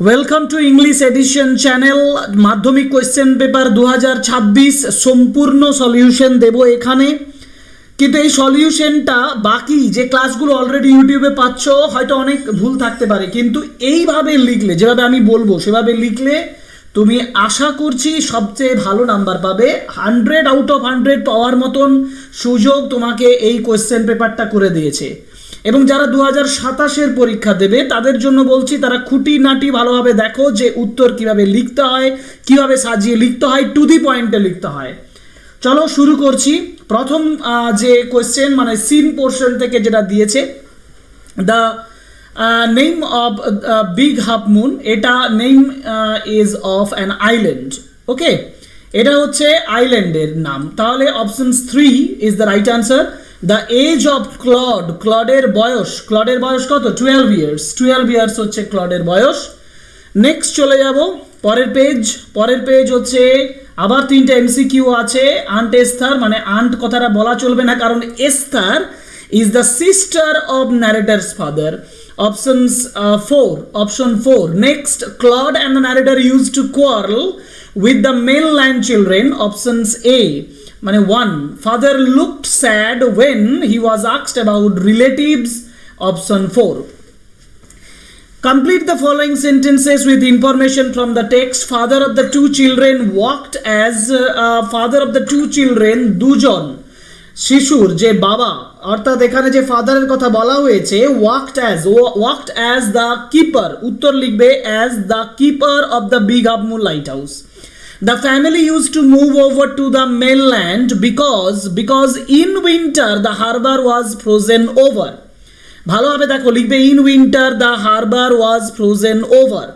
Welcome to English edition channel. মাধ্যমিক question paper 2026 সম্পূর্ণ solution দেব এখানে, কিন্তু এই সলিউশনটা বাকি যে ক্লাসগুলো অলরেডি ইউটিউবে পাচ্ছ হয়তো অনেক ভুল থাকতে পারে, কিন্তু এইভাবে লিখলে, যেভাবে আমি বলবো সেভাবে লিখলে তুমি আশা করছি সবচেয়ে ভালো নাম্বার পাবে। 100 আউট অফ 100 পাওয়ার মতন সুযোগ তোমাকে এই কোয়েশ্চেন পেপারটা করে দিয়েছে। এবং যারা 2027-এর পরীক্ষা দেবে তাদের জন্য বলছি, তারা খুঁটিনাটি ভালোভাবে দেখো যে উত্তর কিভাবে লিখতে হয়, কিভাবে সাজিয়ে লিখতে হয়, টু দি পয়েন্টে লিখতে হয়। চলো শুরু করছি। প্রথম যে কোয়েশ্চেন মানে সিন পোর্শন থেকে যেটা দিয়েছে, the name of big half moon, এটা name is of an island. Okay, এটা হচ্ছে আইল্যান্ডের নাম, তাহলে option 3 is the right answer. The age of Claude, ক্লডের বয়স কত? 12 ইয়ার্স। 12 ইয়ার্স হচ্ছে ক্লডের বয়স। নেক্সট চলে যাব পরের পেজ হচ্ছে আবার 3টে এমসিকিউ আছে। আন্ট এস্থার, মানে আন্ট কথাটা বলা চলবে না, কারণ Esther is the sister of narrator's father. Option 4 next, Claude and the narrator use to quarrel with the mainland children. Options A, মানে 1, father looked sad when he was asked about relatives. Option 4. Complete the following sentences with information from the text. Father of the two children walked as father of the two children, দুজন শিশুর যে বাবা, অর্থাৎ এখানে যে ফাদারের কথা বলা হয়েছে, walked as the keeper, উত্তর লিখবে as the keeper of the Big Half Moon lighthouse. The family used to move over to the mainland because in winter the harbor was frozen over. ভালোভাবে দেখো, লিখবে in winter the harbor was frozen over.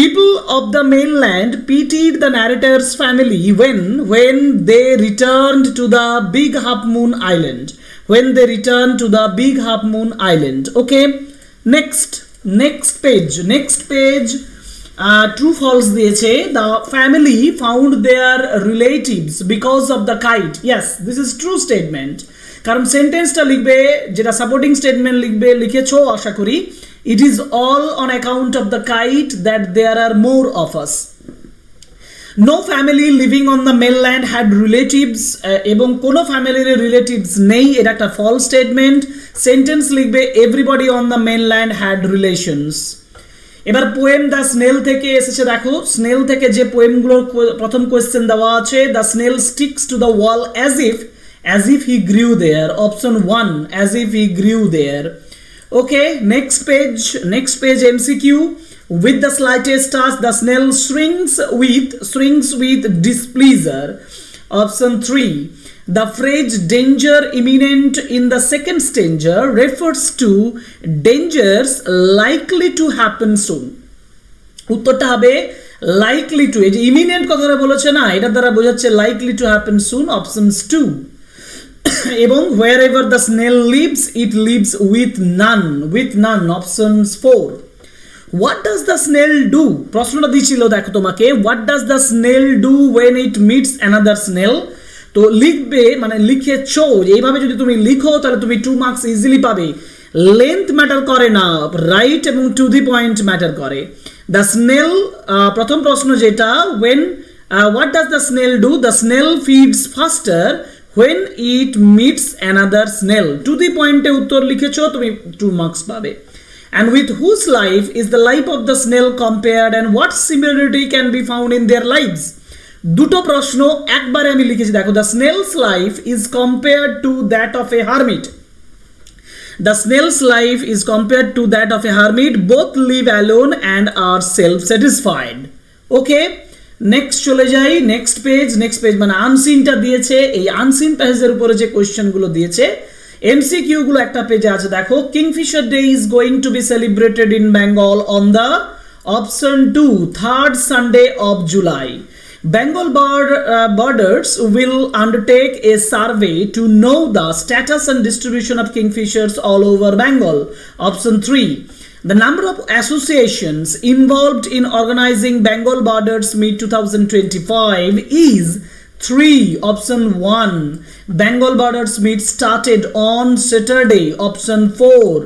People of the mainland pitied the narrator's family when they returned to the Big Half Moon Island. Okay, next page. True false দিয়েছে। The family found their relatives because of the kite. Yes, this is true statement, কারণ সেন্টেন্সটা লিখবে, যেটা supporting statement লিখেছো আশা করি, it is all on account of the kite that there are more of us. No family living on the mainland had relatives, এবং কোনো ফ্যামিলির relatives নেই, এটা একটা ফলস স্টেটমেন্ট। সেন্টেন্স লিখবে everybody on the mainland had relations. এবার poem the snail থেকে এসেছে। দেখো, স্নেল থেকে যে পোয়েমগুলোর প্রথম কোয়েশ্চেন দেওয়া আছে, the snail sticks to the wall as if he grew there. Option 1, as if he grew there. Okay, next page MCQ. With the slightest touch the snail shrinks with displeasure. Option 3, the phrase danger imminent in the second stanza refers to dangers likely to happen soon. উত্তরটা হবে likely to, এই যে imminent কথাটা বলেছে না, এটা দ্বারা বোঝাচ্ছে likely to happen soon. Options 2. এবং wherever the snail lives it lives with none. Options 4. What does the snail do? প্রশ্নটা দিয়েছিল দেখো তোমাকে, what does the snail do when it meets another snail? তো লিখবে, মানে লিখেছো এইভাবে, যদি তুমি লিখো তাহলে তুমি 2 মার্কস ইজিলি পাবে। লেন্থ ম্যাটার করে না, রাইট এবং টু দি পয়েন্ট ম্যাটার করে। দ্য স্নেল, প্রথম প্রশ্ন যেটা, what does the snail do? The snail feeds faster when it meets another snail. To the পয়েন্টে উত্তর লিখেছো, তুমি 2 মার্কস পাবে। And with whose life is the life of the snail compared, and what similarity can be found in their lives? দুটো প্রশ্ন একবারে আমি লিখেছি, দেখো। The snail's life is compared to that of a hermit. Both live alone and are self-satisfied. Okay, next চলে যাই, next page মানে আনসিনটা দিয়েছে। এই আনসিন পেজের উপরে যে কোয়েশ্চেনগুলো দিয়েছে, এমসিকিউ গুলো একটা পেজে আছে। দেখো, Kingfisher day is going to B celebrated in Bengal on the option 2 3rd Sunday of July. Bengal birders will undertake a survey to know the status and distribution of kingfishers all over Bengal. Option 3. The number of associations involved in organizing Bengal Birders Meet 2025 is 3. Option 1. Bengal Birders Meet started on Saturday. Option 4.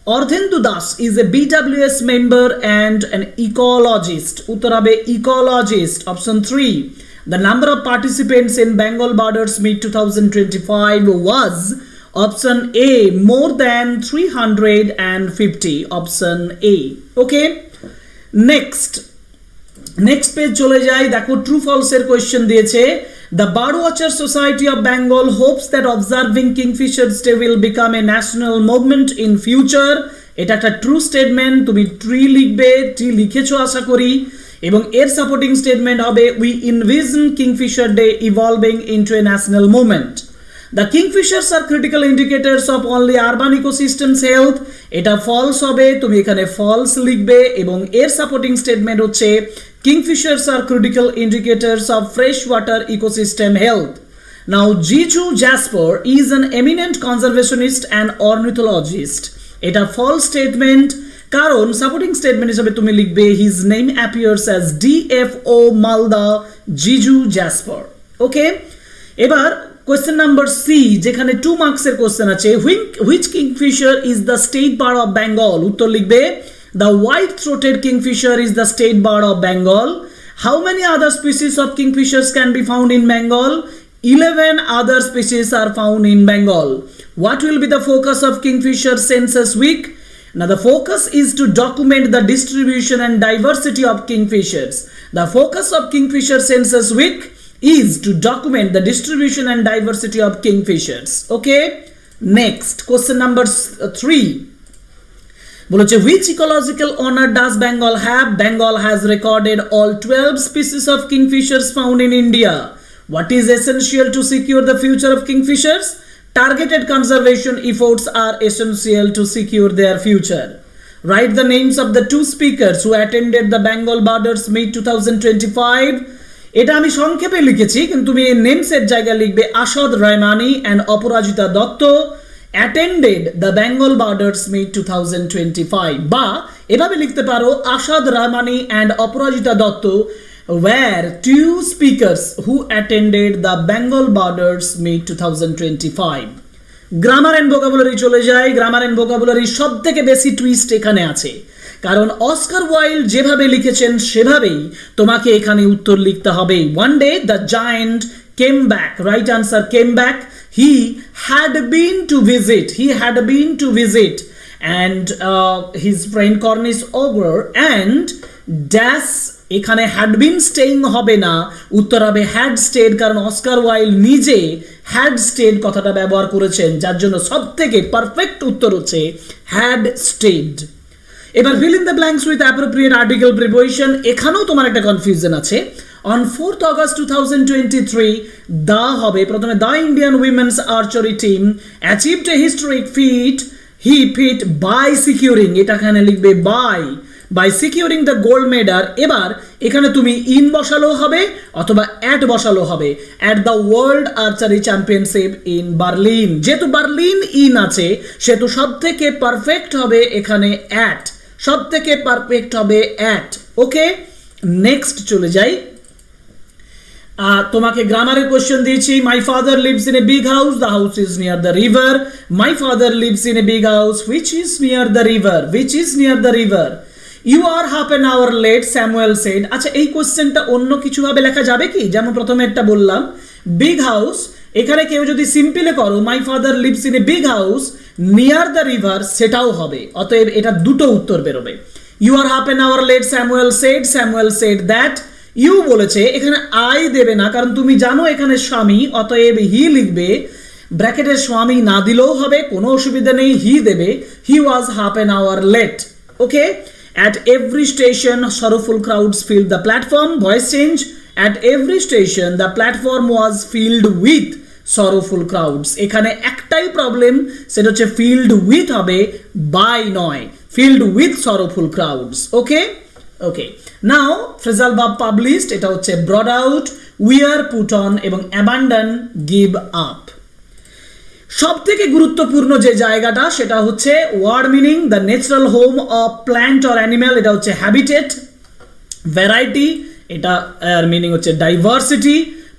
Ardhendu Das is a BWS member and an ecologist. Uttar হবে ecologist. Option 3. The number of participants in Bengal Borders Meet 2025 was option A, more than 350. Option A. Okay. Next page চলে যাই, দেখো true false এর question দিয়েছে। The Birdwatcher Society of Bengal hopes that observing Kingfisher's Day will become a national movement in future. এটা একটা true statement, তুমি tree লিখবে, tree লিখেছো আশা করি, এবং এর সাপোর্টিং স্টেটমেন্ট হবে we envision Kingfisher Day evolving into a national movement. The kingfishers are critical indicators of only urban ecosystems health. এটা ফলস হবে, তুমি এখানে ফলস লিখবে, এবং এর সাপোর্টিং স্টেটমেন্ট হচ্ছে kingfishers are critical indicators of freshwater ecosystem health. Now Jiju Jasper is an eminent conservationist and ornithologist. এটা false statement, কারণ সাপোর্টিং স্টেটমেন্ট হিসেবে তুমি লিখবে his name appears as DFO Malda Jiju Jasper. ওকে, এবার question number C, যেখানে 2 মার্কসের question আছে, which kingfisher is the state bird of Bengal? উত্তর লিখবে the white-throated kingfisher is the state bird of Bengal. How many other species of kingfishers can be found in Bengal? 11 other species are found in Bengal. What will be the focus of Kingfisher Census Week? Now the focus is to document the distribution and diversity of kingfishers. The focus of Kingfisher Census Week is to document the distribution and diversity of kingfishers. Okay, next question number 3 বলেছে which ecological honor does Bengal have? Bengal has recorded all 12 species of kingfishers found in India. What is essential to secure the future of kingfishers? Targeted conservation efforts are essential to secure their future. Write the names of the 2 speakers who attended the Bengal Borders Meet 2025. এটা আমি সংক্ষেপে লিখেছি, কিন্তু তুমি নেমসের জায়গায় লিখবে Asad Raimani and Aparajita Dutta attended the Bengal Borders Meet 2025, বা এভাবে লিখতে পারো Asad Raimani and Aparajita Dutta were 2 speakers who attended the Bengal Borders Meet 2025. Grammar and vocabulary চলে যায়। গ্রামার এন্ড ভোকাবুলারি সব থেকে বেশি টুইস্ট এখানে আছে, কারণ অস্কার ওয়াইল্ড যেভাবে লিখেছেন সেভাবেই তোমাকে এখানে উত্তর লিখতে হবে। One day the giant came back, right answer came back, he had been to visit and his friend Cornish Ogre and dash, এখানে হ্যাড বিন স্টেইং হবে না, উত্তর হবে হ্যাড স্টেড, কারণ অস্কার ওয়াইল্ড নিজে হ্যাড স্টেড কথাটা ব্যবহার করেছেন, যার জন্য সব থেকে পারফেক্ট উত্তর হচ্ছে হ্যাড স্টেড। এবার fill in the blanks with appropriate article preposition. এখানেও তোমার একটা কনফিউশন আছে। On 4th August 2023, the হবে প্রথমে the Indian women's archery team achieved a historic feat by securing, এটা এখানে লিখবে by securing the gold medal। এবার এখানে তুমি ইন বসালো হবে অথবা অ্যাট বসালো হবে, at the world archery championship in Berlin। যেহেতু বার্লিন ইন আছে সেহেতু সব থেকে পারফেক্ট হবে এখানে অ্যাট, সব থেকে পারফেক্ট হবে অ্যাট। ওকে, নেক্সট চলে যাই। তোমাকে গ্রামারের কোশ্চেন দিয়েছি। My father lives in a big house, the house is near the river. My father lives in a big house which is near the river. You are half an hour late, Samuel said. আচ্ছা, এই কোশ্চেনটা অন্য কিছুভাবে লেখা যাবে কি? যেমন প্রথমে একটা বললাম বিগ হাউস, এখানে কেউ যদি সিম্পলে করো my father lives in a big house near the river, সেটাও হবে। অতএব এটা দুটো উত্তর বেরোবে। You are half an hour late, Samuel said that. You বলেছে, এখানে আই দেবে না, কারণ তুমি জানো এখানে স্বামী, অতএব হি লিখবে। ব্র্যাকেটের স্বামী না দিলেও হবে, কোনো অসুবিধা নেই, হি দেবে। He was half an hour late. Okay, at every station sorrowful crowds filled the platform, voice change, at every station the platform was filled with sorrowful crowds। এখানে একটাই প্রবলেম, সেটা হচ্ছে filled with হবে, by নয়, filled with sorrowful crowds। Okay, now phrasal verb published, এটা হচ্ছে brought out, wear, put on এবং abandon, give up। সব থেকে গুরুত্বপূর্ণ যে জায়গাটা সেটা হচ্ছে word meaning, the natural home of plant or animal, এটা হচ্ছে হ্যাবিটেট। ভ্যারাইটি, এটা মিনিং হচ্ছে ডাইভার্সিটি।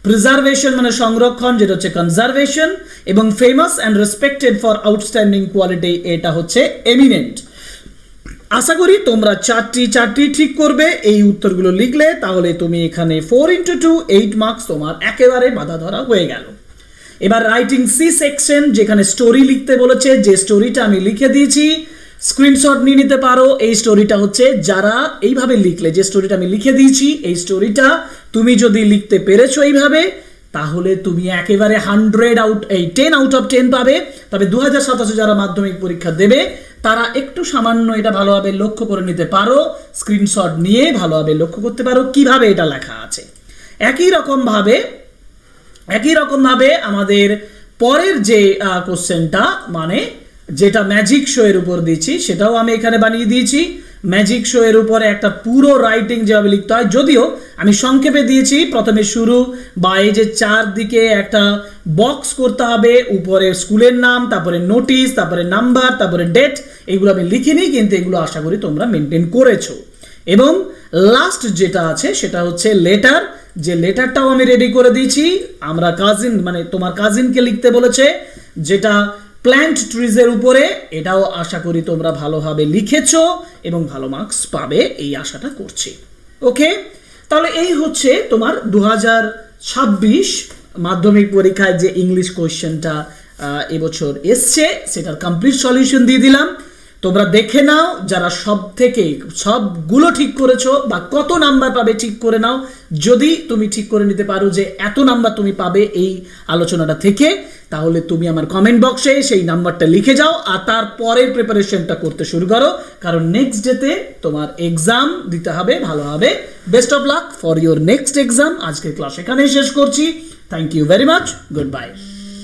প্রিজার্ভেশন মানে সংরক্ষণ, যেটা হচ্ছে কনজারভেশন, এবং famous and respected for outstanding quality, এটা হচ্ছে এমিনেন্ট। আশা করি তোমরা চারটি ঠিক করবে এই উত্তরগুলো লিখলে, তাহলে তুমি এখানে 4 × 2 8 মার্কস তোমার একেবারে বাধা ধরা হয়ে গেল। এবার রাইটিং সি সেকশন, যেখানে স্টোরি লিখতে বলেছে, যে স্টোরিটা আমি লিখে দিয়েছি স্ক্রিনশট নিয়ে নিতে পারো। এই স্টোরিটা হচ্ছে যারা এইভাবে লিখলে, যে স্টোরিটা আমি লিখে দিয়েছি, এই স্টোরিটা তুমি যদি লিখতে পেরেছো এইভাবে, তাহলে তুমি একেবারে 10 আউট অফ 10 পাবে। তবে 2027 যারা মাধ্যমিক পরীক্ষা দেবে তারা একটু সামান্য এটা ভালোভাবে লক্ষ্য করে নিতে পারো, স্ক্রিনশট নিয়ে ভালোভাবে লক্ষ্য করতে পারো কিভাবে এটা লেখা আছে। একই রকমভাবে আমাদের পরের যে কোশ্চেনটা, মানে যেটা ম্যাজিক শো এর উপর দিয়েছি, সেটাও আমি এখানে বানিয়ে দিয়েছি। ম্যাজিক শো এর উপরে একটা পুরো রাইটিং যেভাবে লিখতে হয়, যদিও আমি সংক্ষেপে দিয়েছি, প্রথমে শুরু বা এই যে চারদিকে একটা বক্স করতে হবে, উপরে স্কুলের নাম, তারপরে নোটিশ, তারপরে নাম্বার, তারপরে ডেট, এগুলো আমি লিখিনি, কিন্তু এগুলো আশা করি তোমরা মেনটেন করেছো। এবং লাস্ট যেটা আছে সেটা হচ্ছে লেটার, যে লেটারটাও আমি রেডি করে দিয়েছি। আমরা কাজিন মানে তোমার কাজিনকে লিখতে বলেছে, যেটা প্ল্যান্ট ট্রিজের উপরে, এটাও আশা করি তোমরা ভালোভাবে লিখেছো এবং ভালো মার্কস পাবে এই আশাটা করছি। ওকে, তাহলে এই হচ্ছে তোমার 2026 মাধ্যমিক পরীক্ষায় যে ইংলিশ কোয়েশ্চেনটা এবছর এসছে, সেটার কমপ্লিট সলিউশন দিয়ে দিলাম। তোমরা দেখে নাও, যারা সবগুলো ঠিক করেছো বা কত নাম্বার পাবে ঠিক করে নাও। যদি তুমি ঠিক করে নিতে পারো যে এত নাম্বার তুমি পাবে এই আলোচনাটা থেকে, তাহলে তুমি আমার কমেন্ট বক্সে সেই নাম্বারটা লিখে যাও আর তারপরের প্রিপারেশনটা করতে শুরু করো, কারণ নেক্সট ডেতে তোমার এক্সাম দিতে হবে ভালোভাবে। Best of luck for your next exam. আজকের ক্লাস এখানেই শেষ করছি। Thank you very much, good by.